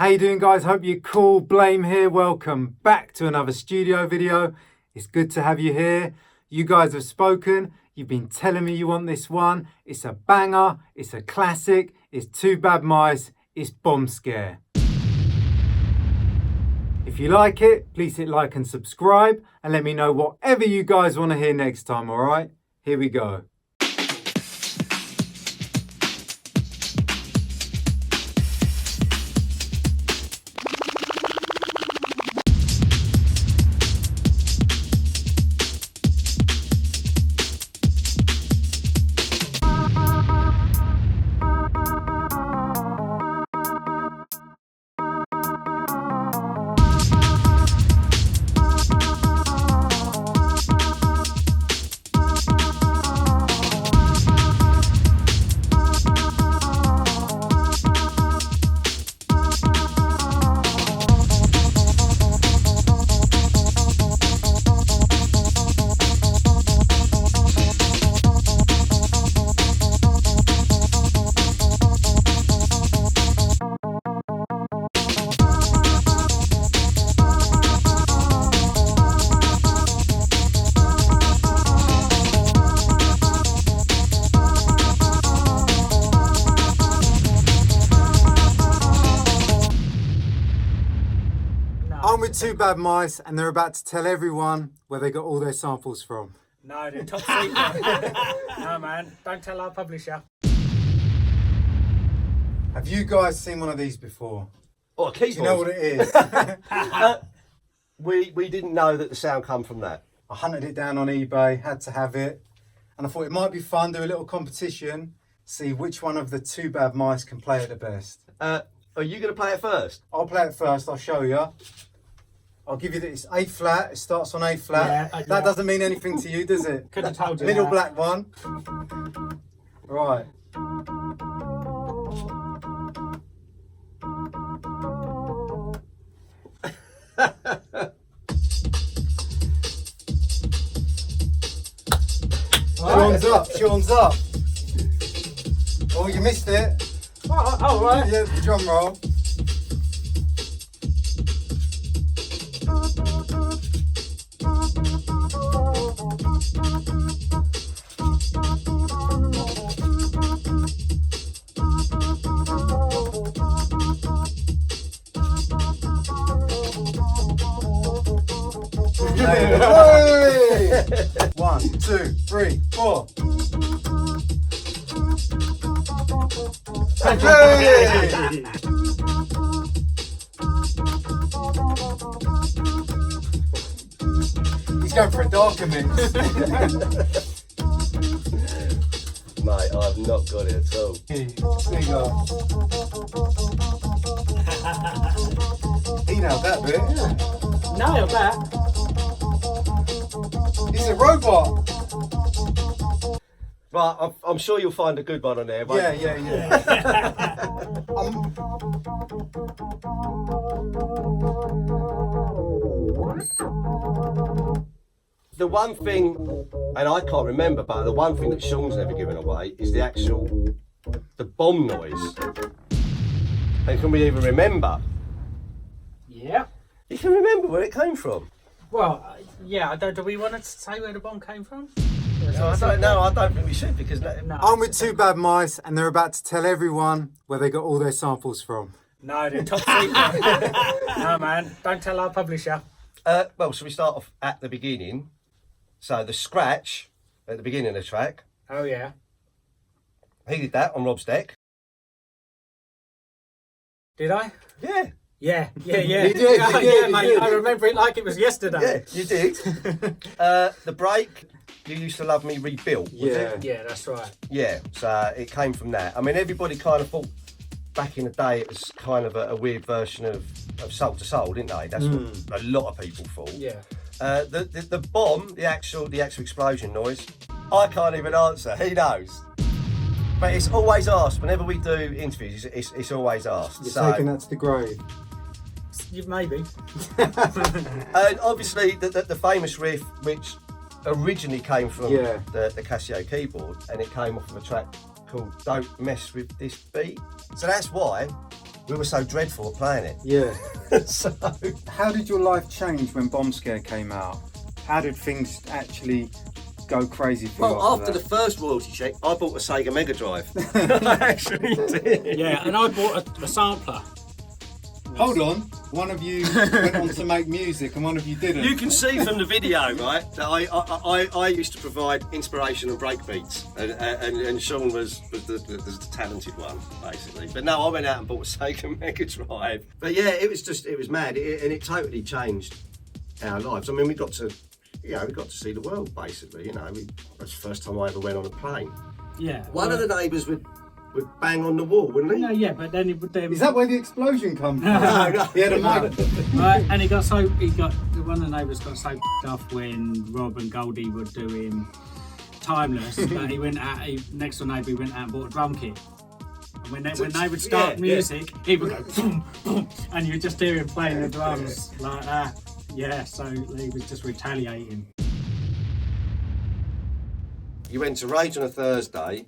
How you doing, guys? Hope you're cool. Blame here. Welcome back to another studio video. It's good to have you here. You guys have spoken. You've been telling me you want this one. It's a banger. It's a classic. It's Two Bad Mice. It's Bombscare. If you like it, please hit like and subscribe and let me know whatever you guys want to hear next time, all right? Here we go. I'm with Two Bad Mice and they're about to tell everyone where they got all their samples from. No, they're top secret. No, man, don't tell our publisher. Have you guys seen one of these before? Oh, a keyboard. Do you know what it is? We didn't know that the sound come from that. I hunted it down on eBay, had to have it. And I thought it might be fun, do a little competition, see which one of the Two Bad Mice can play it the best. Are you going to play it first? I'll play it first, I'll show you. I'll give you this A flat, it starts on A flat. Yeah, that doesn't mean anything to you, does it? Could have told you. Middle that. black one. Right. Sean's up. Oh, you missed it. Oh, right. Yeah, the drum roll. Hey! 1, 2, 3, 4. Hey! He's going for a darker mix. Mate, I've not got it at all. There you go. He nailed that bit. Nailed that. He's a robot. Right, I'm sure you'll find a good one on there. Won't you? Yeah. The one thing, and I can't remember, but the one thing that Sean's never given away is the bomb noise. And can we even remember? Yeah. You can remember where it came from. Well, yeah. Do we want to say where the bomb came from? I don't think we should because No. I'm with Two Bad Mice and they're about to tell everyone where they got all their samples from. No, they're top secret. No, man, don't tell our publisher. well, shall we start off at the beginning? So the scratch at the beginning of the track, Oh yeah. he did that on Rob's deck. Did I? Yeah. Yeah. You did, Oh, you yeah, did, mate. you did. I remember it like it was yesterday. Yeah, you did. The break, You Used to Love Me rebuilt, was it? Yeah, that's right. Yeah, so it came from that. I mean, everybody kind of thought back in the day it was kind of a weird version of Soul to Soul, didn't they? That's what a lot of people thought. Yeah. The bomb, the actual explosion noise, I can't even answer. He knows. But it's always asked. Whenever we do interviews, it's always asked. You're taking that to the grave. Maybe. And obviously the famous riff, which originally came from Yeah. the Casio keyboard, and it came off of a track called Don't Mess With This Beat. So that's why we were so dreadful at playing it. Yeah. So, How did your life change when Bombscare came out? How did things actually go crazy for you? well, after the first royalty check, I bought a Sega Mega Drive. I actually did. Yeah, and I bought a sampler. Hold on, one of you went on to make music and one of you didn't. You can see from the video, right, that I used to provide inspiration and breakbeats, and Sean was the talented one, basically. But no, I went out and bought a Sega Mega Drive. But yeah, it was mad, and it totally changed our lives. I mean, we got to see the world, basically. You know, that's the first time I ever went on a plane. Yeah. One of the neighbours would bang on the wall, wouldn't he? No, yeah, but then Is that where the explosion come from? No. He had a mic. right, and one of the neighbours got so off when Rob and Goldie were doing Timeless that he went out. Next door neighbour went out and bought a drum kit. And when they would start music, he would go boom, boom, and you would just hear him playing the drums like that. Yeah, so he was just retaliating. You went to Rage on a Thursday.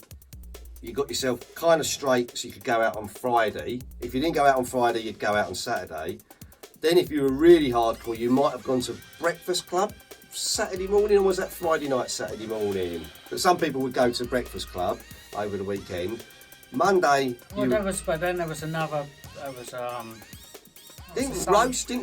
You got yourself kind of straight so you could go out on Friday. If you didn't go out on Friday, you'd go out on Saturday. Then if you were really hardcore, you might have gone to Breakfast Club Saturday morning, or was that Friday night, Saturday morning? But some people would go to Breakfast Club over the weekend. Monday, Well, but then there was another. Didn't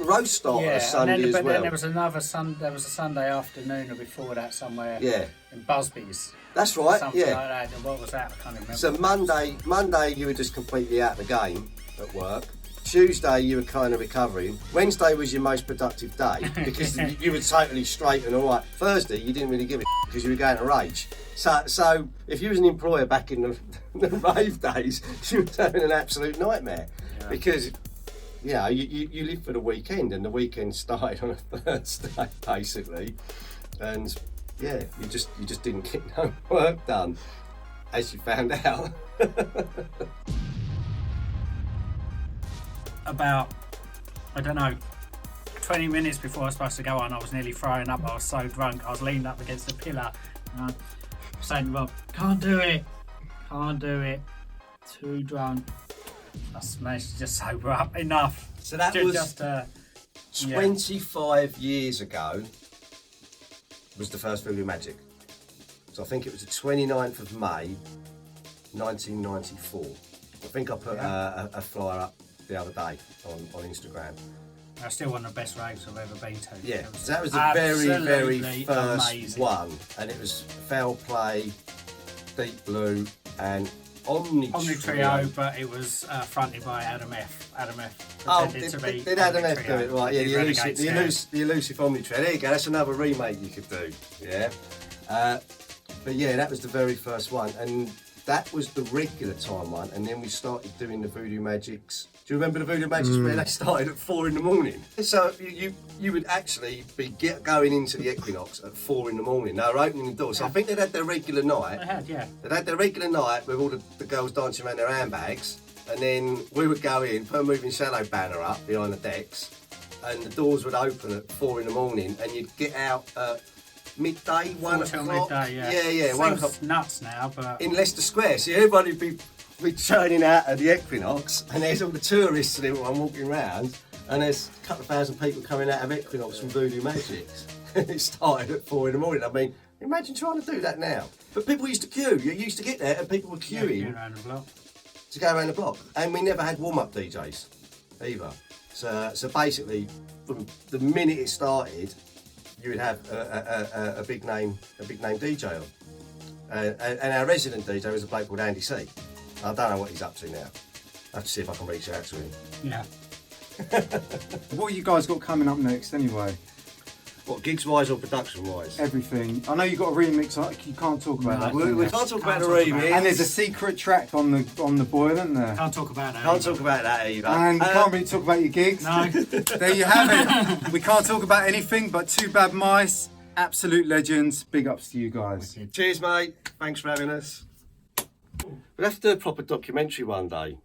roast start on a Sunday as well? But then there was another There was a Sunday afternoon or before that somewhere. Yeah. In Busby's. That's right. Something yeah. like that. And what was that? I can't remember. So Monday you were just completely out of the game at work. Tuesday you were kind of recovering. Wednesday was your most productive day because you were totally straight and all right. Thursday you didn't really give a because you were going to Rage. So if you was an employer back in the rave days, you were having an absolute nightmare because you know you live for the weekend, and the weekend started on a Thursday basically, and yeah, you just didn't get no work done, as you found out. About, I don't know, 20 minutes before I was supposed to go on, I was nearly throwing up. I was so drunk. I was leaned up against the pillar. And I was saying to Rob, can't do it. Too drunk. I managed to just sober up enough. So that was 25 years ago. Was the first Voodoo Magic. So I think it was the 29th of May 1994. I think I put a flyer up the other day on Instagram. That's still one of the best raves I've ever been to. Yeah, so that was the very first amazing one, and it was Foul Play, Deep Blue, and Omni Trio, but it was fronted by Adam F. Did Adam F do it? Right, yeah, the elusive Omni Trio. There you go, that's another remake you could do. Yeah. But yeah, that was the very first one, and that was the regular time one, and then we started doing the Voodoo Magics. Do you remember the Voodoo Magics where they started at 4 in the morning? So you would actually be going into the Equinox at 4 in the morning. They were opening the door. So I think they'd had their regular night. They had, yeah. They'd had their regular night with all the girls dancing around their handbags, and then we would go in, put a moving shadow banner up behind the decks, and the doors would open at 4 in the morning, and you'd get out at midday, 1 o'clock. Midday, yeah. Yeah, 1 o'clock. Nuts now, but In Leicester Square, so everybody would be turning out at the Equinox, and there's all the tourists and everyone walking around, and there's a couple of thousand people coming out of Equinox from Voodoo Magics. It started at 4 in the morning. I mean, imagine trying to do that now. But people used to queue. You used to get there, and people were queuing around the block. to go around the block. And we never had warm-up DJs either. So basically, from the minute it started, you would have a big name DJ on. And our resident DJ was a bloke called Andy C. I don't know what he's up to now. I have to see if I can reach out to him. Yeah. What have you guys got coming up next anyway? What, gigs-wise or production-wise? Everything. I know you got a remix. You can't talk about that. We can't talk about the remix. And there's a secret track on the boil, isn't there? Can't talk about that. Can't talk about that either. And you can't really talk about your gigs. No. There you have it. We can't talk about anything but Two Bad Mice. Absolute legends. Big ups to you guys. Cheers, mate. Thanks for having us. We'll have to do a proper documentary one day.